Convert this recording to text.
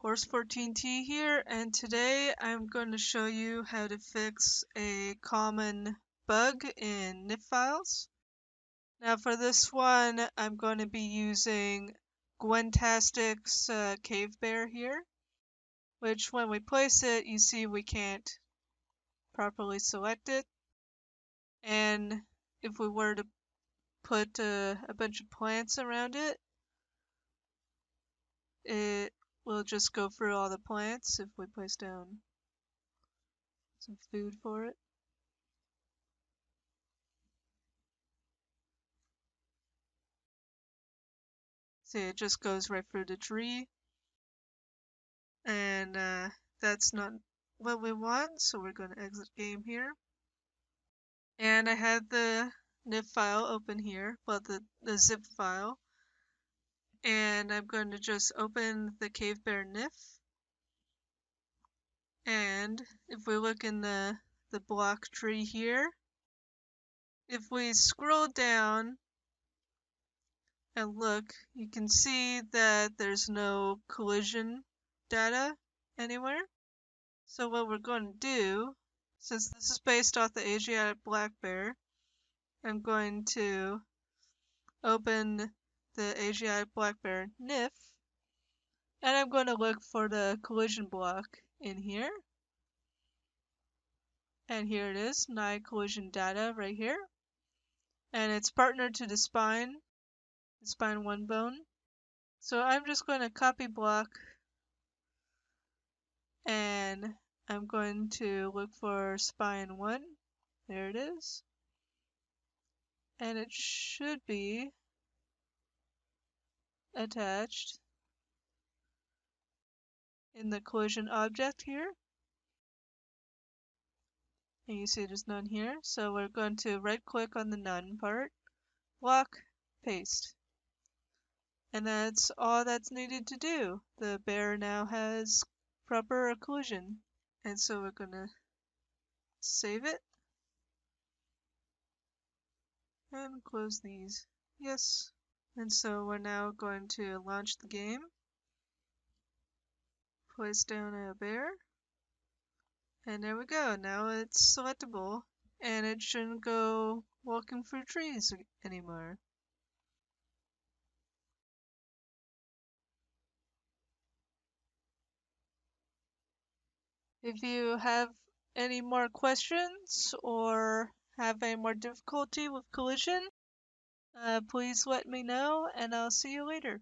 Horse14T here, and today I'm going to show you how to fix a common bug in NIF files. Now for this one, I'm going to be using Gwentastic's Cave Bear here, which when we place it, you see we can't properly select it. And if we were to put a bunch of plants around it, it will just go through all the plants if we place down some food for it. See, it just goes right through the tree, and that's not what we want, so we're going to exit game here. And I had the NIF file open here, well, the zip file, and I'm going to just open the Cave Bear NIF. And if we look in the block tree here, if we scroll down and look, you can see that there's no collision data anywhere. So what we're going to do, since this is based off the Asiatic black bear, I'm going to open the Asiatic black bear NIF, and I'm going to look for the collision block in here. And here it is, NI collision data right here. And it's partnered to the spine 1 bone. So I'm just going to copy block, and I'm going to look for spine 1. There it is. And it should be attached in the collision object here. And you see there's none here. So we're going to right click on the none part, block, paste. And that's all that's needed to do. The bear now has proper collision. And so we're going to save it. And close these. Yes. And so we're now going to launch the game. Place down a bear. And there we go. Now it's selectable. And it shouldn't go walking through trees anymore. If you have any more questions or have any more difficulty with collision, please let me know, and I'll see you later.